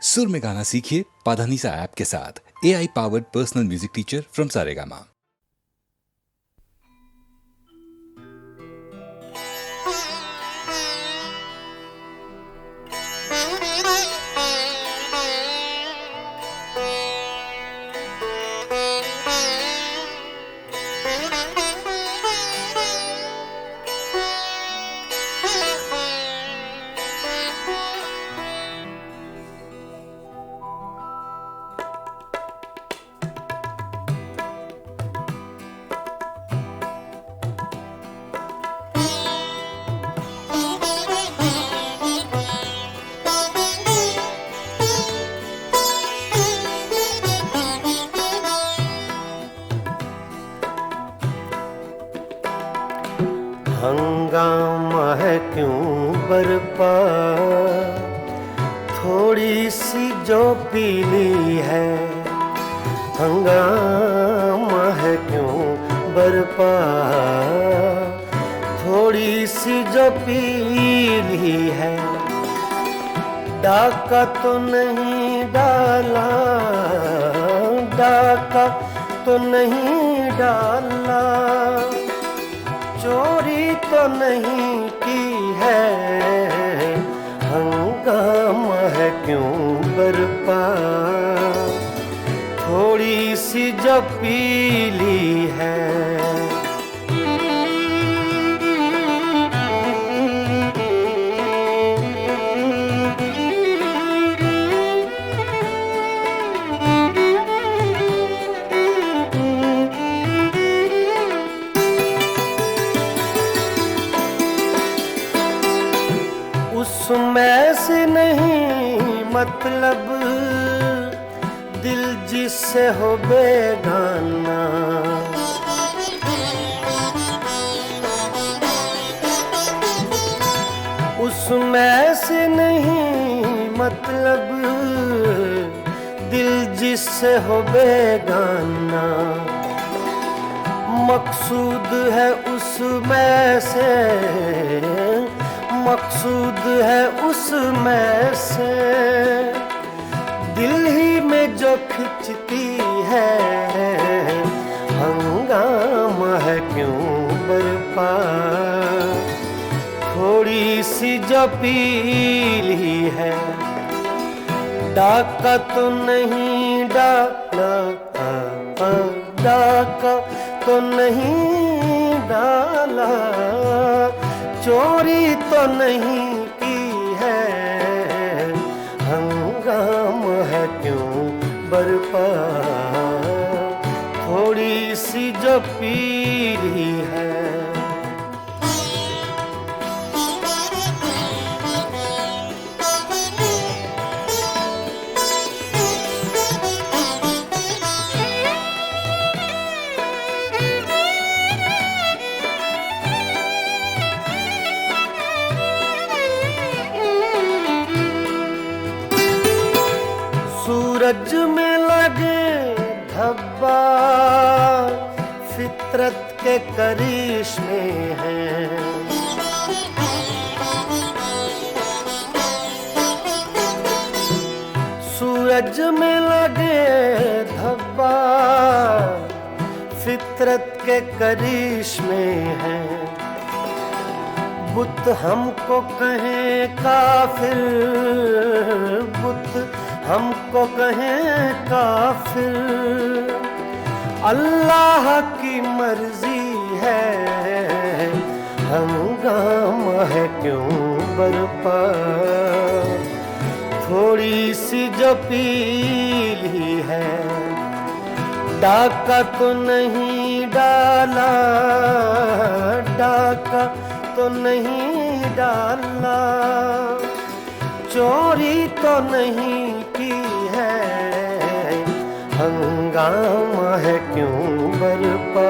सुर में गाना सीखिए पाधानीसा ऐप के साथ। AI powered personal music teacher from Saregama. हंगामा है क्यों बरपा, थोड़ी सी जो पीली है। हंगामा है क्यों बरपा, थोड़ी सी जो पीली है। डाका तो नहीं डाला, डाका तो नहीं डाला, चोरी तो नहीं की है। हंगामा है क्यों बरपा, थोड़ी सी जो पीली है। उसमें से नहीं मतलब, दिल जिससे हो बेगाना। उसमें से नहीं मतलब, दिल जिससे हो बेगाना। मकसूद है उसमें से, मकसूद है उसमें से, दिल ही में जो खिंचती है। हंगामा है क्यों बरपा, थोड़ी सी जो पीली है। डाका तो नहीं डाला, डाका तो नहीं डाला, चोरी तो नहीं की है। हंगामा है क्यों बरपा, थोड़ी सी जो पीली है। सूरज में लगे धब्बा, फितरत के करिश्मे हैं। सूरज में लगे धब्बा, फितरत के करिश्मे हैं। बुत हमको कहें काफिर, बुत हमको कहें काफिर, अल्लाह की मर्जी है। हंगामा है क्यों बरपा, थोड़ी सी जो पीली है। डाका तो नहीं डाला, डाका तो नहीं डाला, चोरी तो नहीं की है। हंगामा है क्यों बरपा।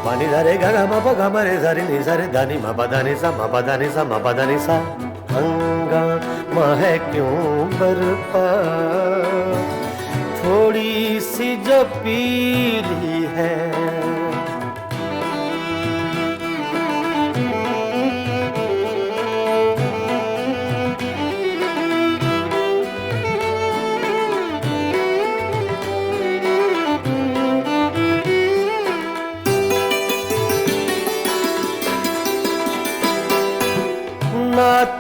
पानी धरे गा मा पा गा मा रे सा रे नि सा रे धा नि मा पा धा नि सा मा पा धा नि सा मा पा धा नि सा। हंगामा है क्यों बरपा, थोड़ी सी जो पीली है।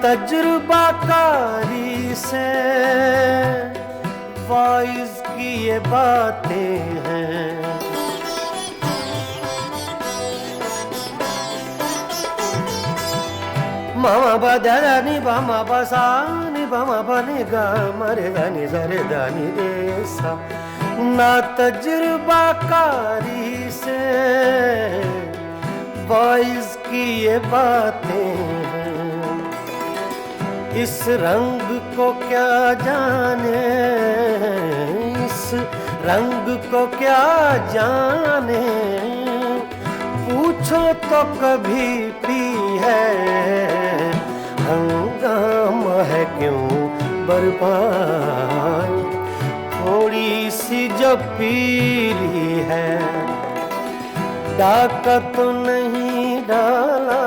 तजुर्बाकारी से वाइज की ये बातें हैं। मामा बदरा नि बामा बसा नि बामा बने गा मरे दानी सरे दानी रे सा। ना तजुर्बाकारी से वाइज की ये बातें हैं। इस रंग को क्या जाने, इस रंग को क्या जाने, पूछो तो कभी पी है। हंगामा है क्यों बर्पा, थोड़ी सी जो पीली है। डाका तो नहीं डाला,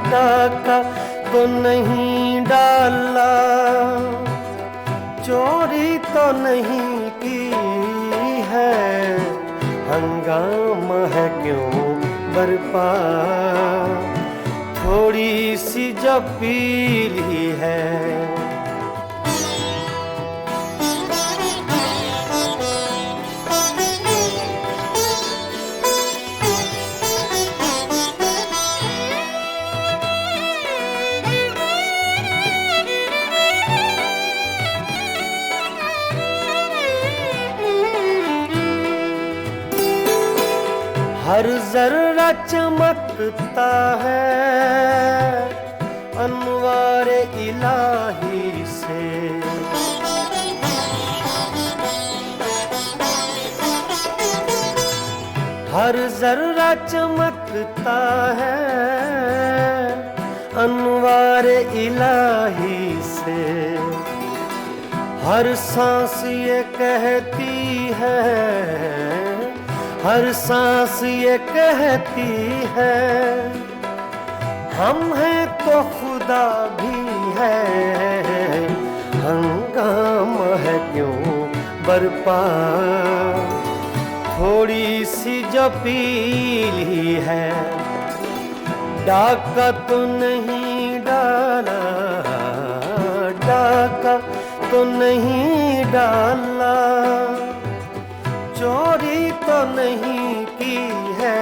डाका तो नहीं डाला, चोरी तो नहीं की है। हंगामा है क्यों बर्पा, थोड़ी सी जो पीली है। हर जर्रा चमकता है अनवारे इलाही से। हर जर्रा चमकता है अनवारे इलाही से। हर सांस ये कहती है, हर सांस ये कहती है, हम हैं तो खुदा भी है। हंगामा है क्यों बर्पा, थोड़ी सी जो पीली है। डाका तो नहीं डाला, डाका तो नहीं डाला, चोरी तो नहीं की है।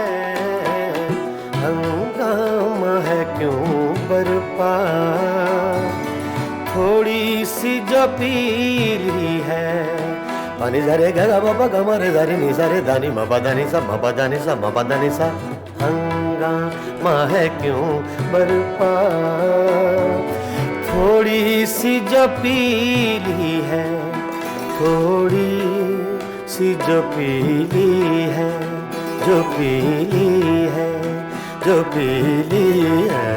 हंगामा है क्यों बर्पा, थोड़ी सी जो पीली है। पानी धरे गा बाबा गमरे धरे नि सरे दानी मापा दानी सा मापा दानी सा मापा दानी सा। हंगामा है क्यों बर्पा, थोड़ी सी जो पीली है। थोड़ी सी जो पीली है, जो पीली है, जो पीली है।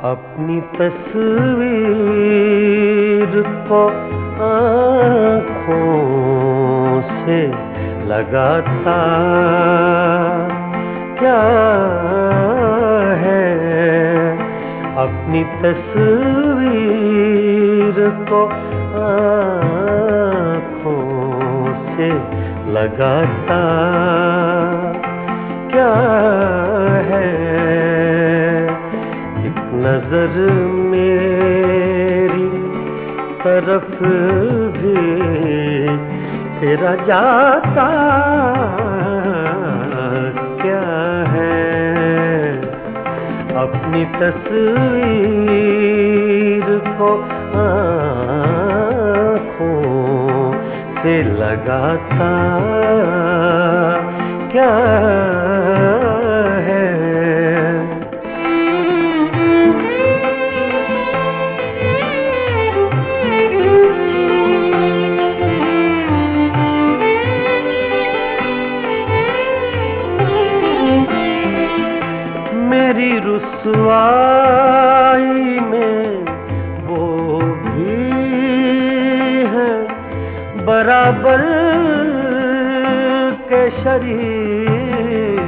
अपनी तस्वीर को आँखों से लगाता क्या है। अपनी तस्वीर को आँखों से लगाता क्या है। नजर मेरी तरफ भी तेरा जाता क्या है। अपनी तस्वीर को आँखों से लगाता क्या है। शरीक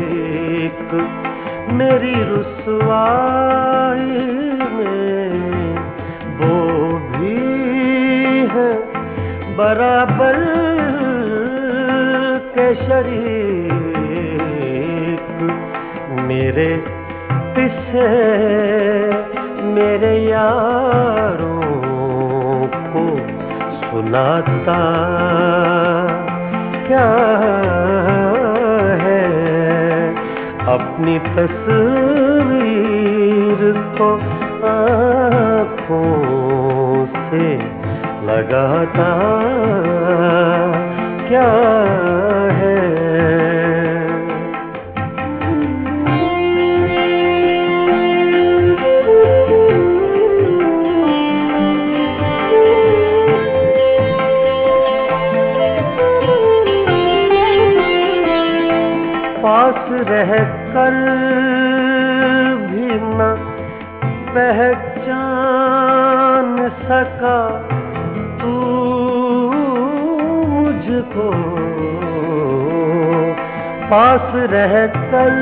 मेरी रुसवाई में वो भी है बराबर के शरीक। मेरे किस्से मेरे यारों को सुनाता क्या है, अपनी तस्वीर को आँखों से लगाता क्या है। पास रह कर भी न पहचान सका तू मुझको, पास रह कर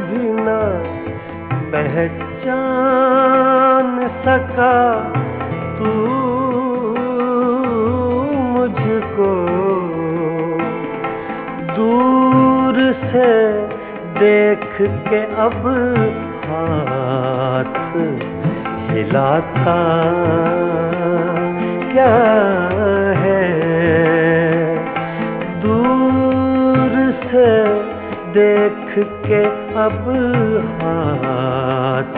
भी न पहचान सका तू मुझको। दूर से देख के अब हाथ हिलाता क्या है, दूर से देख के अब हाथ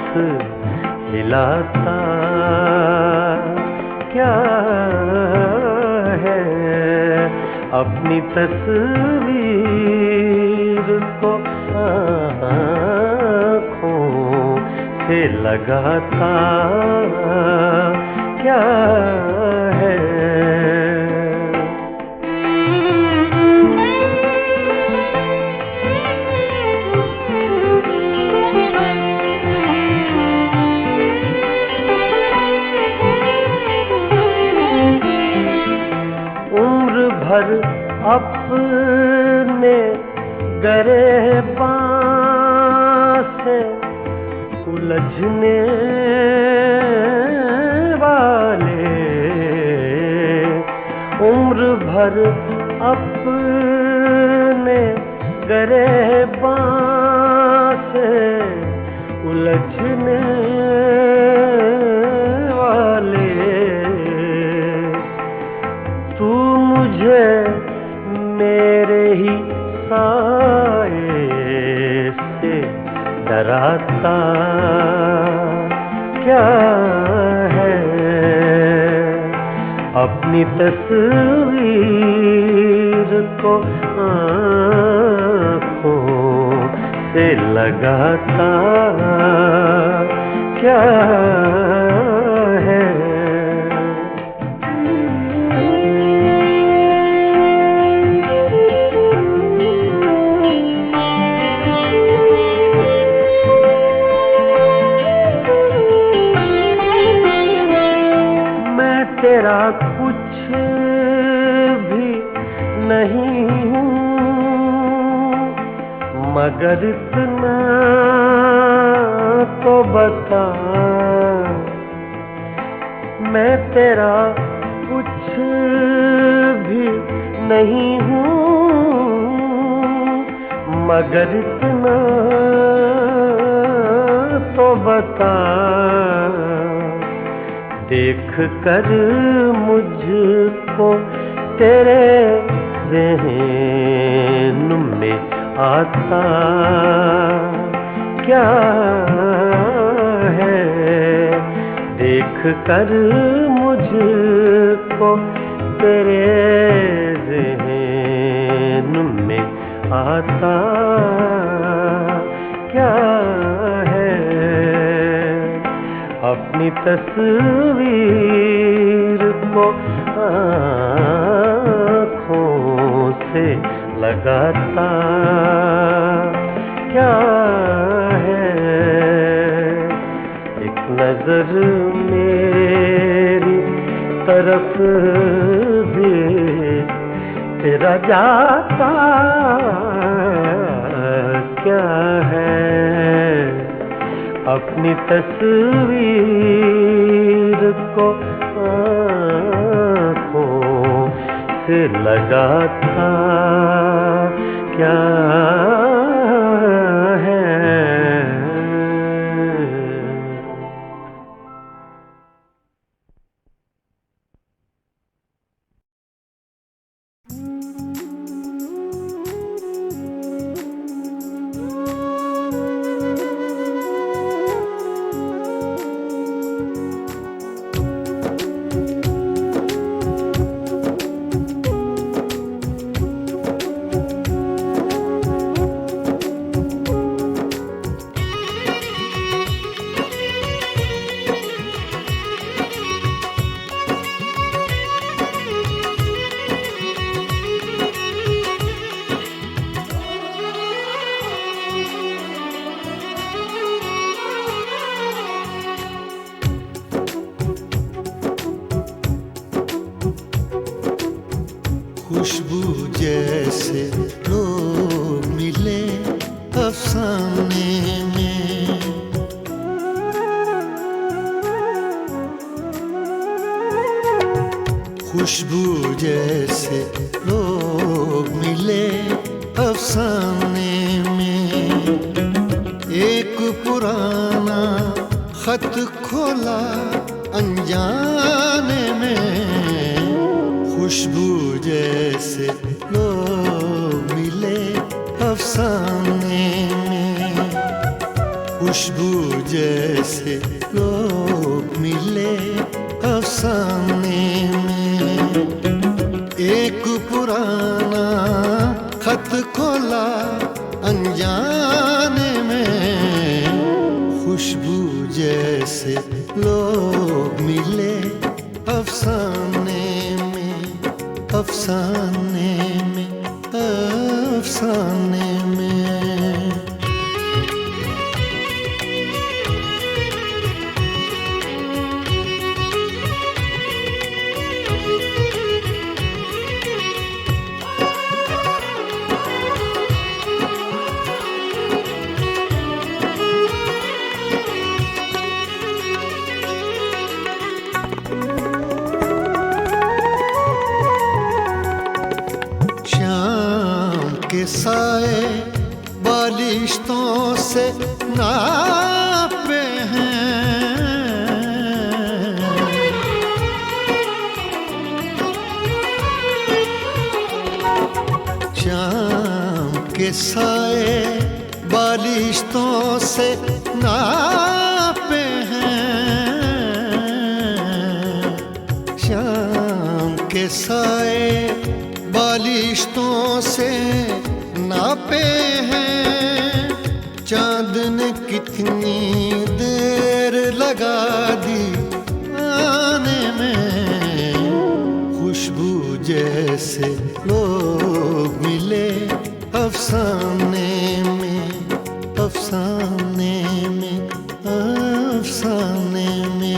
हिलाता क्या है। अपनी तस्वीर को आँखों से लगाता क्या है। उम्र भर अपने गिरबान से उलझने वाले, उम्र भर अपने गिरबान से उलझने वाले, तू मुझे मेरे ही साए से डराता क्या है। अपनी तस्वीर को आँखों से लगाता क्या है। तेरा कुछ भी नहीं हूँ मगर इतना तो बता, मैं तेरा कुछ भी नहीं हूँ मगर इतना तो बता। देख कर मुझको तेरे ज़हन में आता क्या है। देख कर मुझको तेरे ज़हन में आता क्या है। अपनी तस्वीर को आँखों से लगाता क्या है। एक नजर मेरी तरफ दे तेरा जाता क्या है, अपनी तस्वीर को आँखों से लगाता क्या है। खुशबू जैसे लोग मिले अफसाने में, खुशबू जैसे लोग मिले अफसाने में। एक पुराना खत खोला अनजाने में, खुशबू जैसे लोग मिले अफसाने में, खुशबू जैसे लोग मिले अफसाने में। एक पुराना खत खोला अनजाने में, खुशबू जैसे लोग मिले अफसाने में, अफसाने में, अफसाने में। साए बालिश्तों से नापे हैं, शाम के साए बालिश्तों से नापे हैं, शाम के साए बालिश्तों से नापे हैं। चांद ने कितनी देर लगा दी आने में, खुशबू जैसे लोग मिले अफसाने में, अफसाने में, अफसाने में।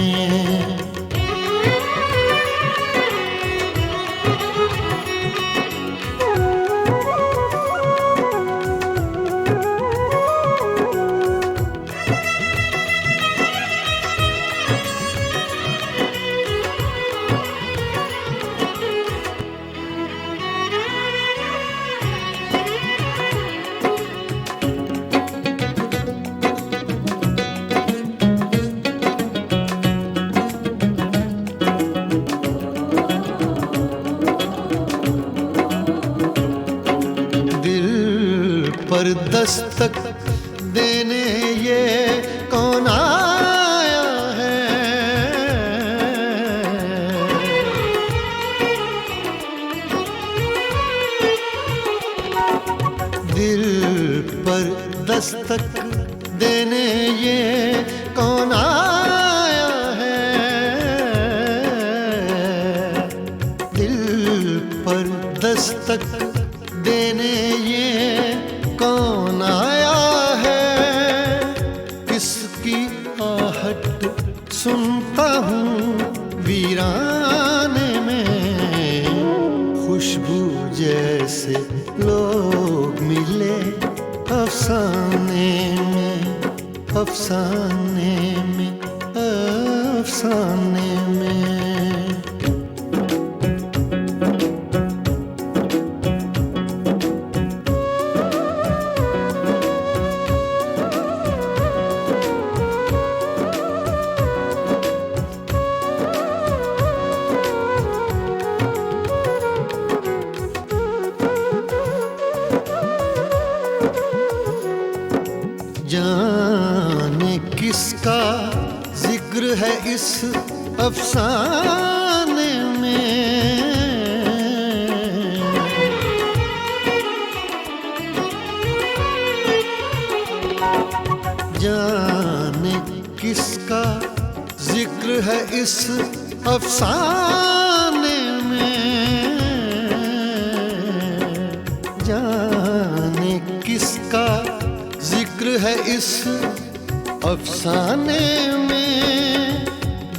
पर दस्तक देने ये कौन आया है, दिल पर दस्तक देने ये कौन आया है, दिल पर दस्तक देने ये कौन आया है। किसकी आहट सुनता हूँ वीराने में, खुशबू जैसे लोग मिले अफसाने में, अफसाने में, अफसाने में। जाने किसका जिक्र है इस अफसाने में, जाने किसका जिक्र है इस अफसाने में, जाने किसका जिक्र है इस अफसाने में।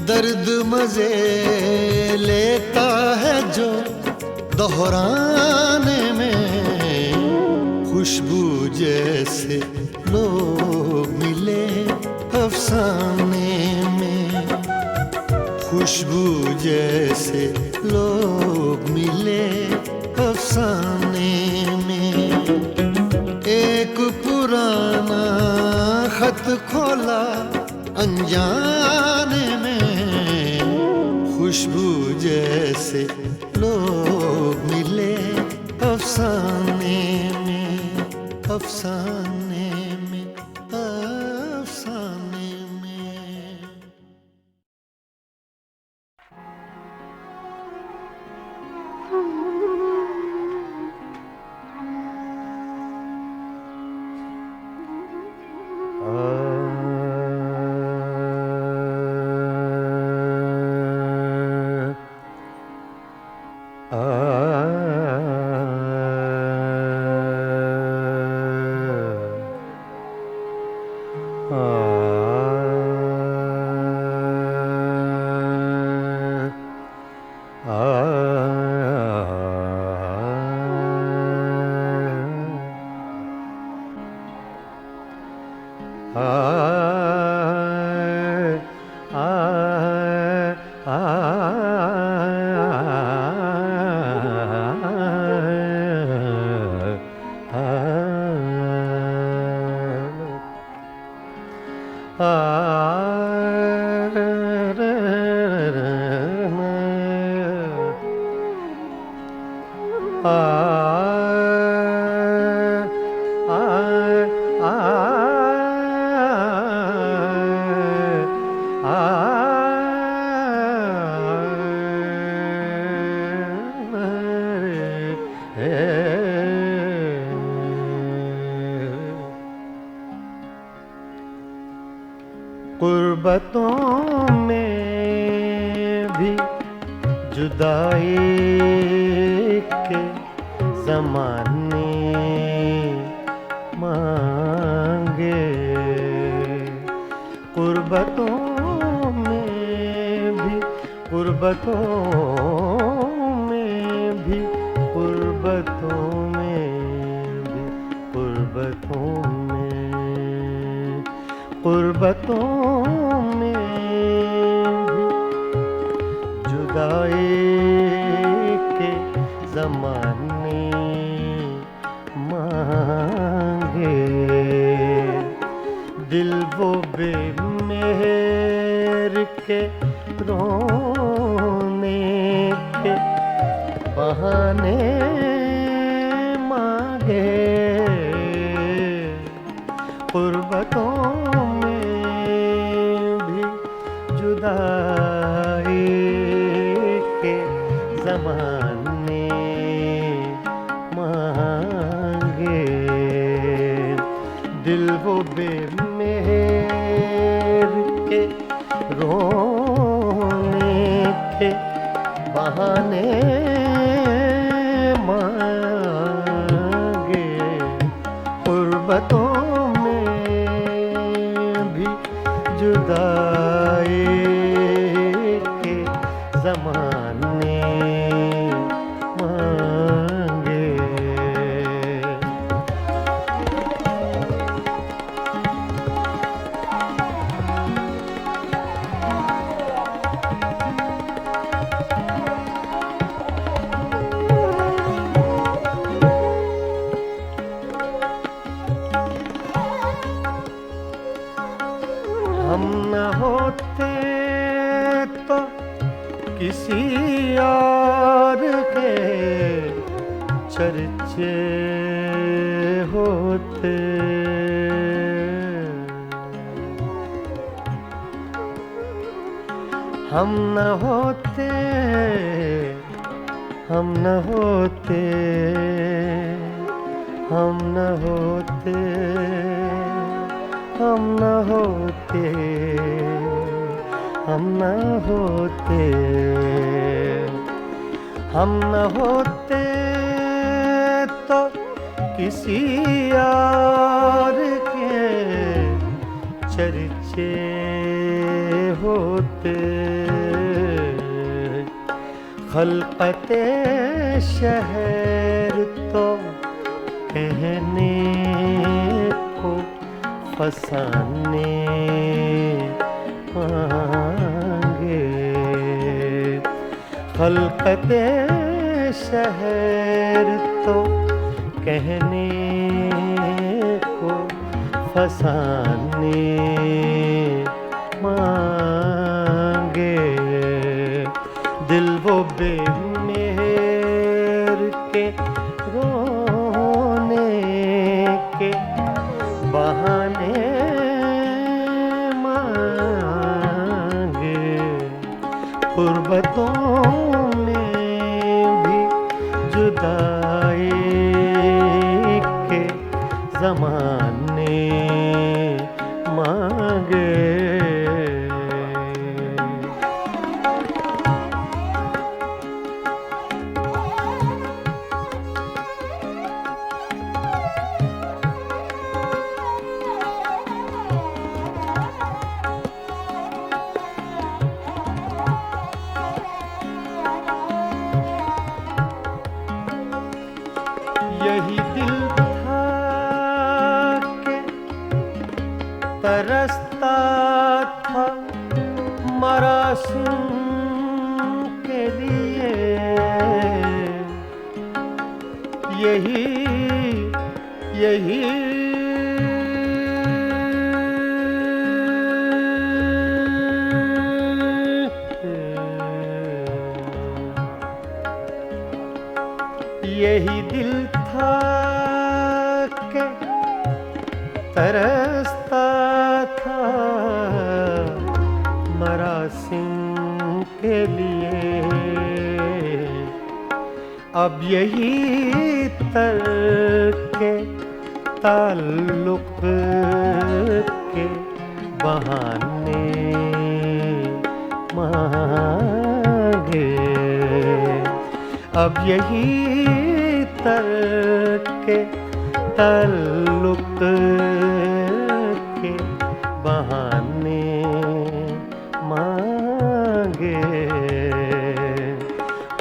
दर्द मजे लेता है जो दोहराने में। खुशबू जैसे लोग मिले अफसाने में, खुशबू जैसे लोग मिले अफसाने में। एक पुराना खत खोला अनजाने में। खुशबू जैसे लोग मिले अफसाने में, अफसाने में, अफसाने में। गुर्बतों में भी जुदाई के ज़माने मांगे। गुर्बतों में भी, गुर्बतों में भी, गुर्बतों में भी, गुर्बतों में, गुर्बतों में भी जुदाई के ज़माने मांगे। दिल वो बेमेहर के रोने के बहाने मांगे। गुर्बतों में भी जुदाई के ज़माने मांगे। दिल वो बेमेहर के रोने के बहाने मांगे। गुर्बतों में भी जुदाई के ज़माने मांगे। किसी और के चर्चे होते। हम न होते, हम न होते, हम न होते, हम न होते, हम न होते, हम न होते तो किसी और के चर्चे होते। खलकते शहर तो कहने को फसाने मांगे। खलकते शहर तो कहने को फसाने मांगे। दिल वो बेमेहर के रोने के बहाने मांगे। गुर्बतों में भी जुदाई के ज़माने मांगे। यही दिल था कि तरसता था मरासिम के लिए। यही यही यही दिल था कि तरसता था मरासिम के लिए। अब यही तरके ताल्लुक के बहाने मांगे। अब यही तरके ताल्लुक के बहाने मांगे।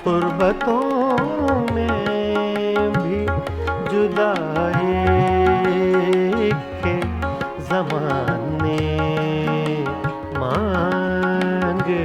गुर्बतों में भी जुदाई के ज़माने मांगे।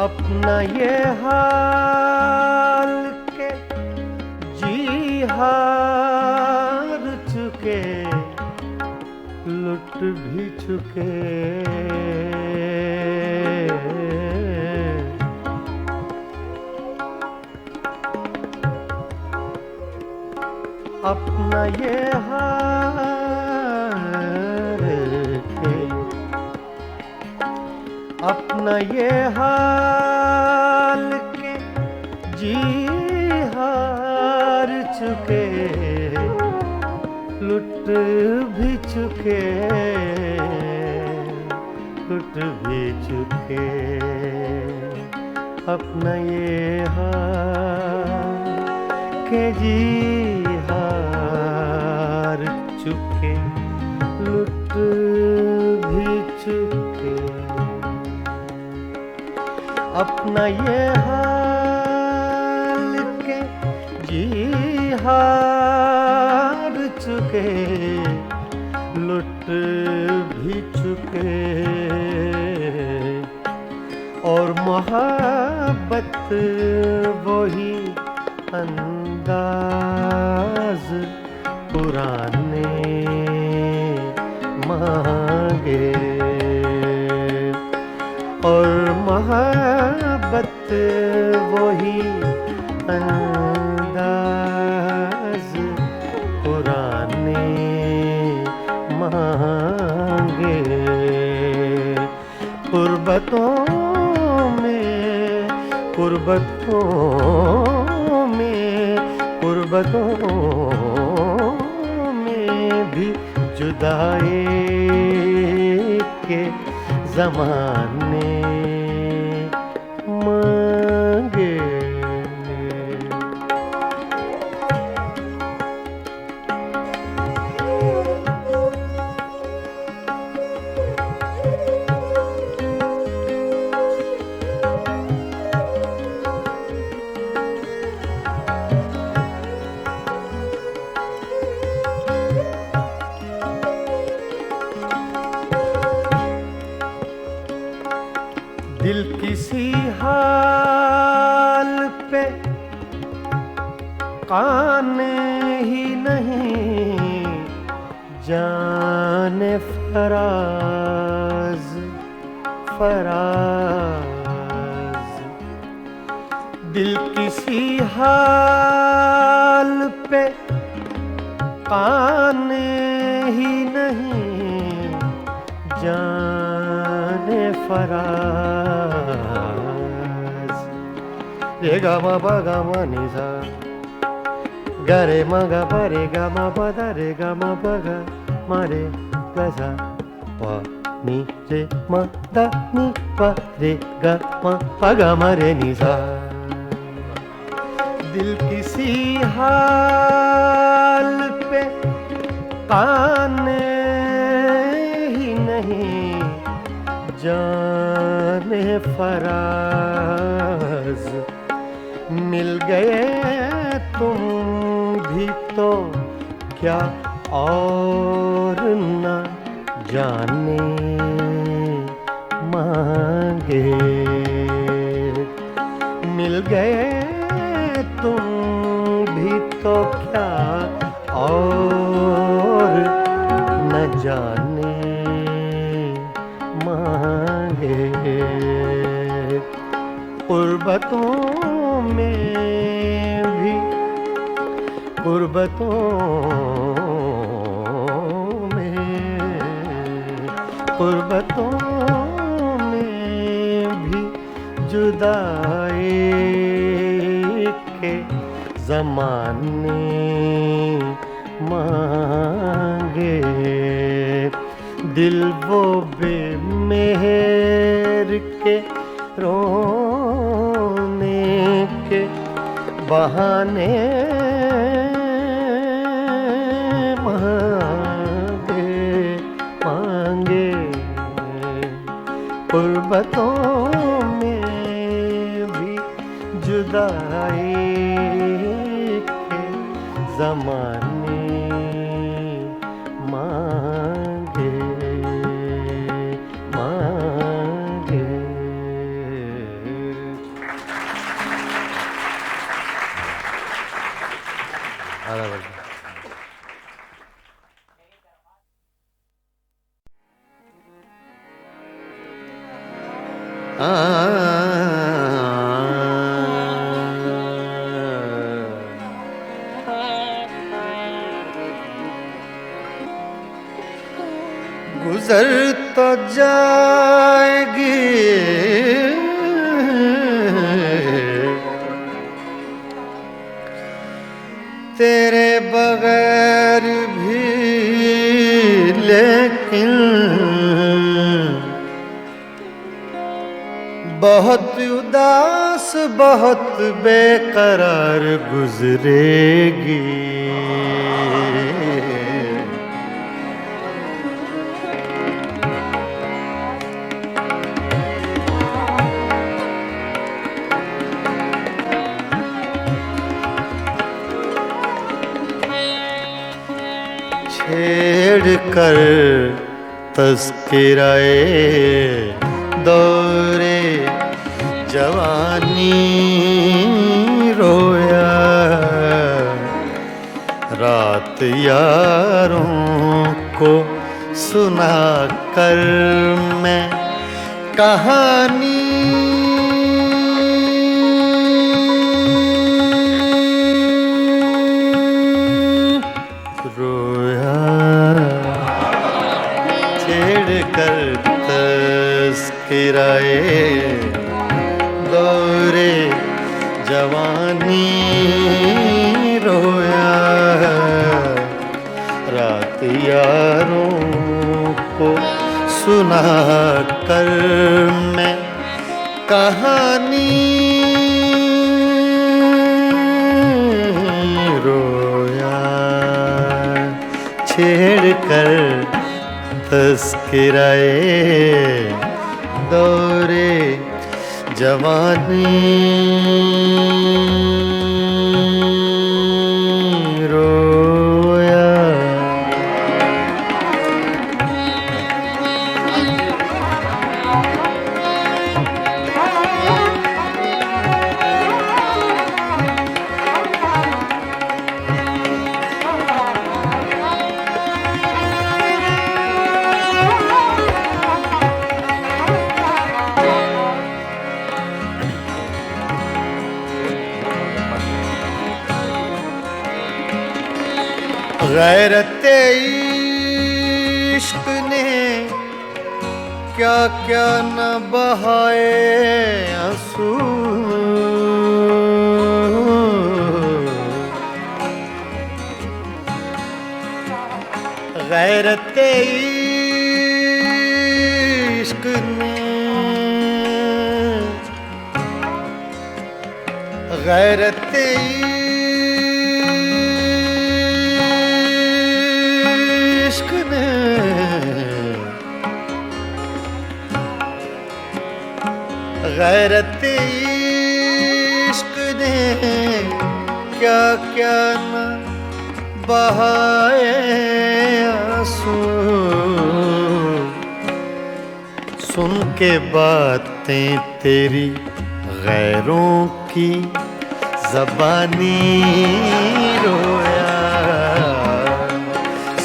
अपना ये हाल के जी हार चुके, लुट भी चुके। अपना ये हाल के, अपना ये हाल के जी हार चुके, लुट भी चुके, लुट भी चुके। अपना ये हाल के जी हार चुके, लुट भी चुके। अपना ये हाल के जी हार चुके, लुट भी चुके, और मोहब्बत वही अंदाज पुराने मांगे, और मोहब्बत वही अंदाज पुराने मांगे। कुर्बतों में, कुर्बतों में, कुर्बतों में भी जुदाई के ज़माने मांगे। दिल किसी हाल पे काने ही नहीं, जाने फराज फराज। दिल किसी हाल पे काने ही नहीं, जाने फराज। रे गा मा पा गा मा नि सा, गा रे मा गा पा रे गा मा पा दा रे गा मा पा गा मा रे गा सा, पा नि रे मा दा नि पा रे गा मा पा गा मा रे नि सा। दिल किसी हाल पे काने ही नहीं, जाने फराज। मिल गए तुम भी तो क्या और न जाने मांगे। मिल गए तुम भी तो क्या और न जाने मांगे। कुर्बतों में भी, कुर्बतों में, कुर्बतों में भी जुदाई के ज़माने मांगे। दिल वो बेमेहर के रोने के बहाने मांगे मांगे। कुर्बतों में भी जुदाई के ज़माने मांगे मांगे। गुजर तो जाएगी तेरे बगैर भी, लेकिन बहुत उदास बहुत बेकरार गुजरेगी। छेड़ कर तस्किराए दौरे जवानी रोया, रात यारों को सुना कर मैं कहानी रोया, छेड़ कर तस्किराए दौरे जवानी रोया, रात यारों को सुना कर मैं कहानी रोया, छेड़ कर तस्किराए दौरे जवानी रोया। गैरते इश्क ने क्या क्या न बहाए आंसू, गैरते इश्क ने, गैरते गैरत इश्क ने क्या क्या न बहाए आंसू, सुन के बातें तेरी गैरों की ज़बानी रोया,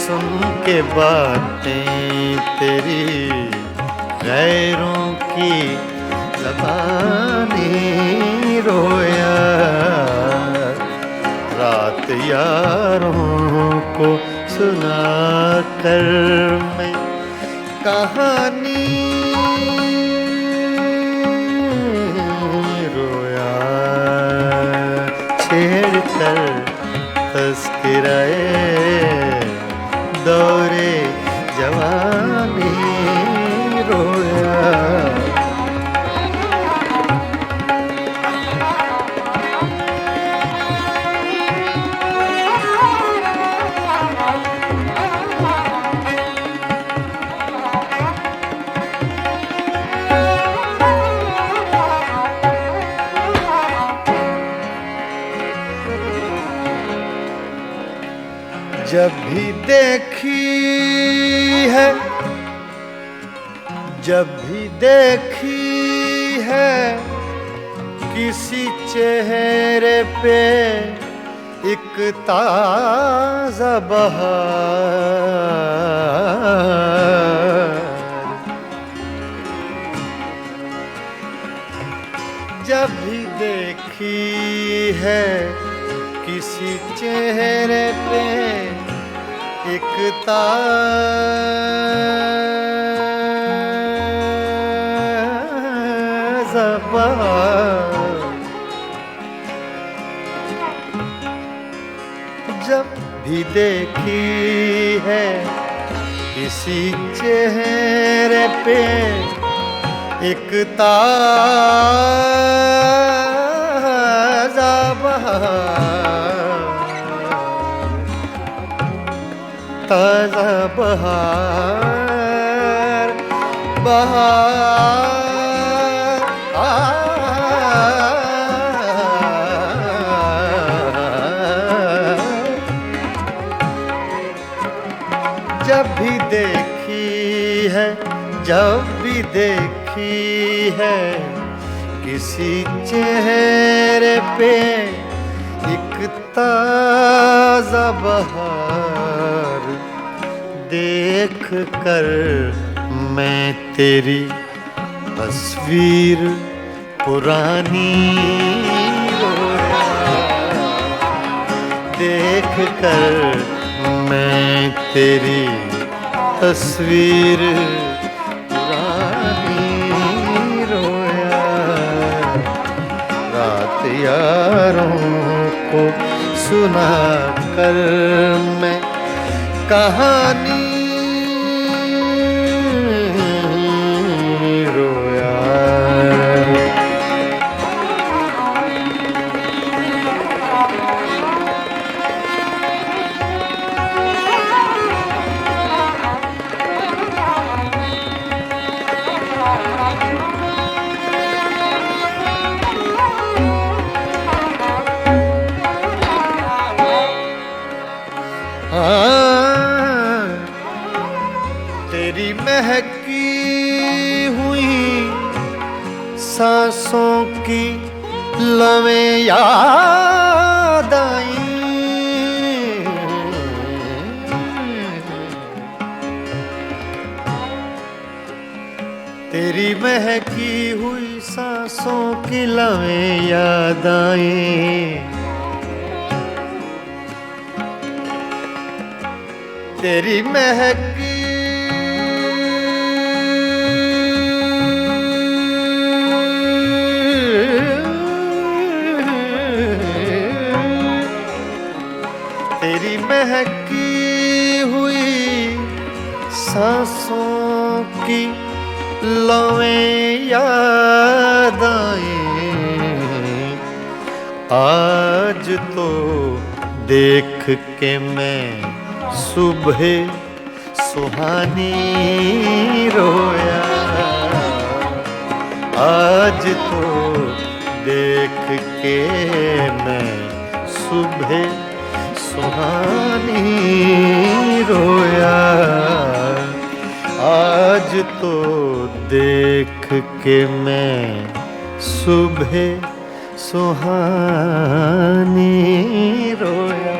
सुन के बातें तेरी गैरों की ज़बानी रोया, रात यारों को सुना कर मैं कहानी रोया, छेड़ कर तस्किराए दौरे जवानी रोया। जब भी देखी है, जब भी देखी है किसी चेहरे पे एक ताज़ा बहार, जब भी देखी है किसी चेहरे पे एक ताज़ा बहार, जब भी देखी है किसी चेहरे पे एक ताज़ा बहार, ताज़ा बहार, बहार भी देखी है, जब भी देखी है किसी चेहरे पे एक ताजा बहार, देख कर मैं तेरी तस्वीर पुरानी रोया, देख कर मैं तेरी तस्वीर पुरानी रोया। रात यारों को सुना कर मैं कहानी रोया। तेरी महकी हुई सांसों की लवें याद आई, तेरी महकी हुई सांसों की लवें याद आई, तेरी महकी तेरी महकी हुई सांसों की लवें याद आई, आज तो देख के मैं सुबह सुहानी रोया, आज तो देख के मैं सुबह सुहानी रोया, आज तो देख के मैं सुबह सुहानी रोया।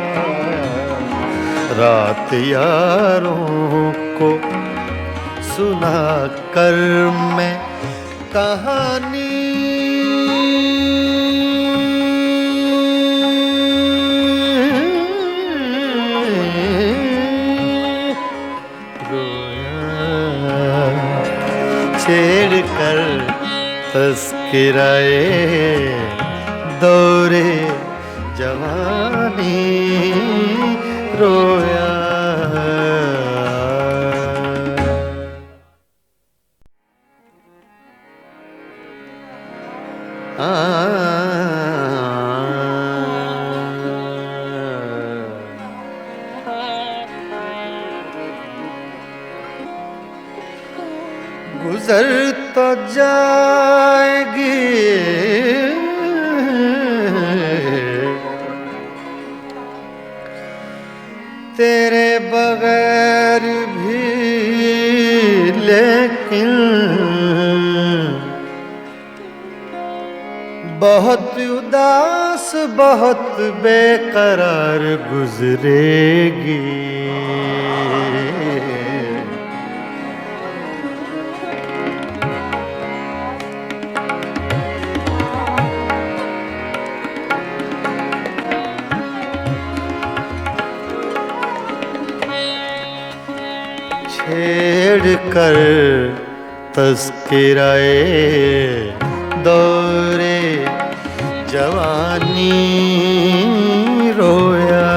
रात यारों को सुना कर मैं कहानी छेड़ कर तस्किराए दौरे जवानी रोया। गुजर तो जाएगी तेरे बगैर भी, लेकिन बहुत उदास बहुत बेकरार गुजरेगी। छेड़ कर तस्किराए दौरे जवानी रोया।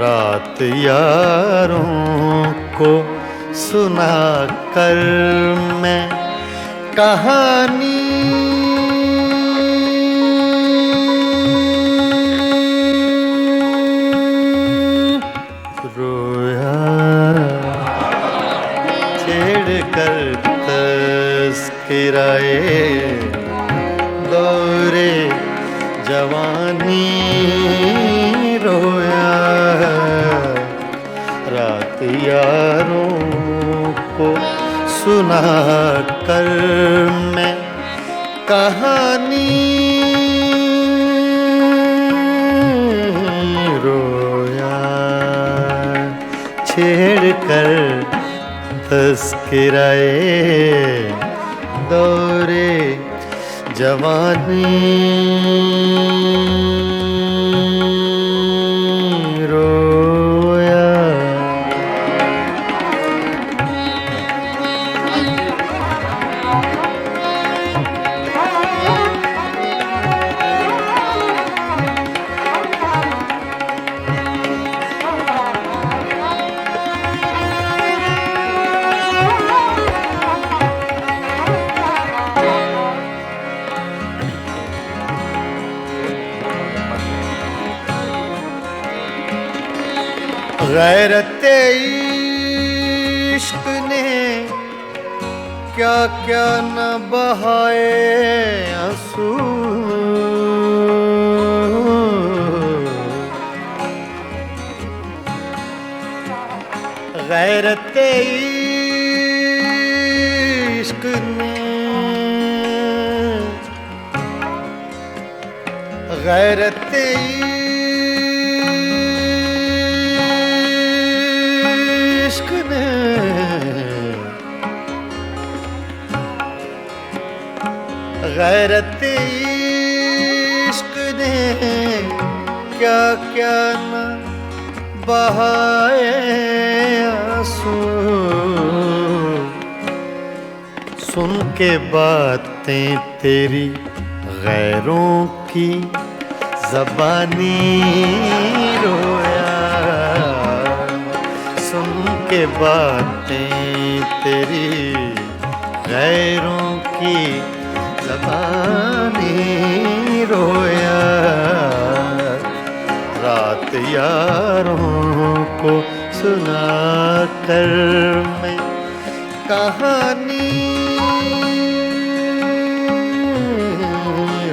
रात यारों को सुना कर मैं कहानी रोया। छेड़ कर तस्किराए दौरे जवानी रोया। यारों को सुना कर मैं कहानी रोया, छेड़ कर तस्कराए दौरे जवानी रोया। गैरते इश्क ने क्या क्या न बहाए आंसू, गैरते इश्क ने, गैरते इश्क ने गैरते इश्क ने क्या क्या न बहाए आंसू। सुन के बातें तेरी गैरों की ज़बानी रोया, सुन के बातें तेरी गैरों की ज़बानी रोया। रात यारों को सुना कर मैं कहानी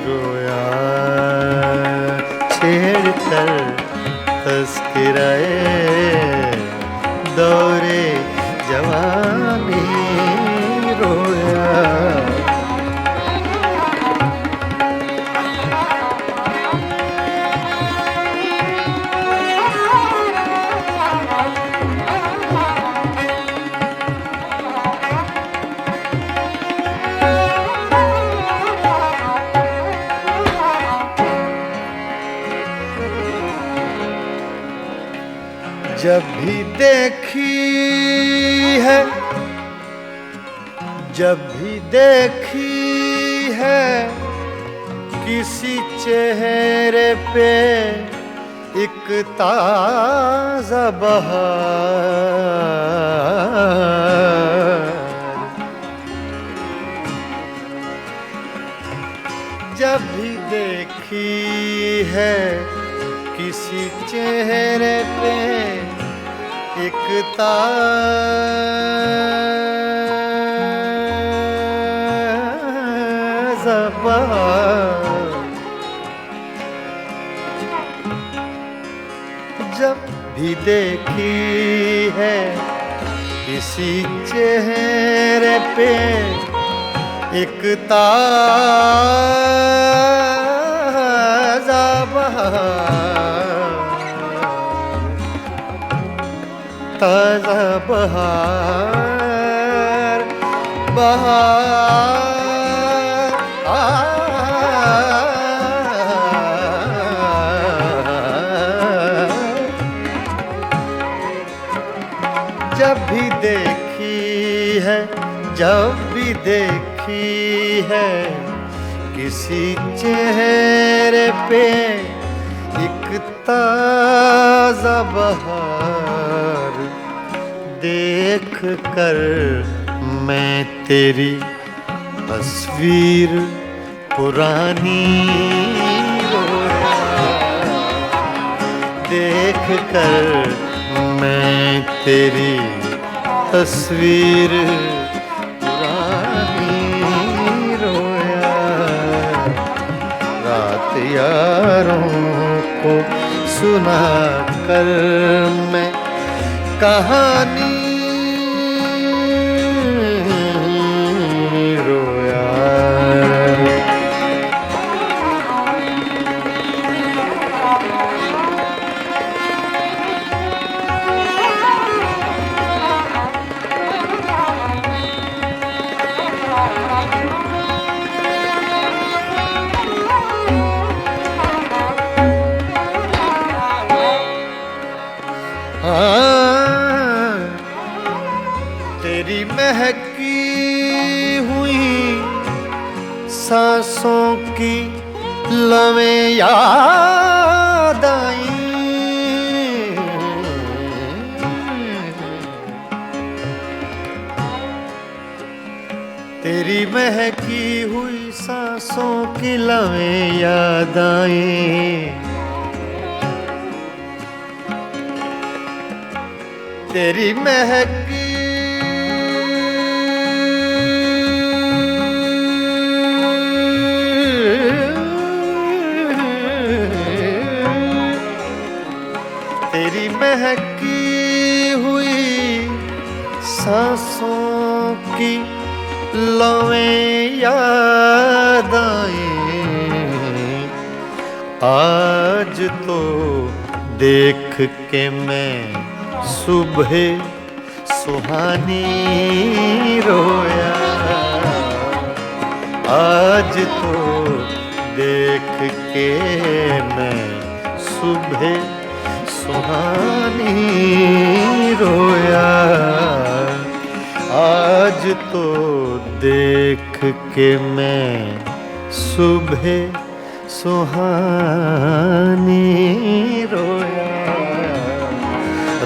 रोया, छेड़ कर तस्कराए दौरे जवानी रोया। जब भी देखी है, जब भी देखी है किसी चेहरे पे एक ताज़ा बहार, जब भी देखी है किसी चेहरे पे एक ताज़ा बहार, जब भी देखी है किसी चेहरे पे एक ताज़ा बहार, ताज़ा बहार, बहार जब भी देखी है, जब भी देखी है किसी चेहरे पे एक ताज़ा बहार, देख कर मैं तेरी तस्वीर पुरानी रोया, देख कर मैं तेरी तस्वीर पुरानी रोया। रात यारों को सुना कर मैं कहानी रोया। तेरी महकी हुई सांसों की लवें याद आई। तेरी महकी हुई सांसों की लवें याद आई। तेरी महकी तेरी महकी हुई सांसों की लवें याद आई। आज तो देख के मैं सुबह सुहानी रोया। आज तो देख के मैं सुबह सुहानी रोया। आज तो देख के मैं सुबह सुहानी रोया।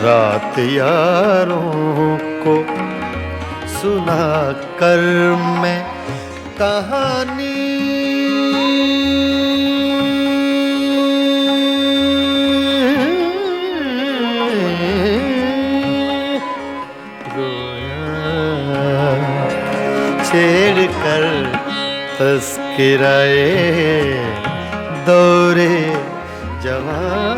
रात यारों को सुना कर मैं कहानी रोया। छेड़ कर तस्किराए दौरे जवान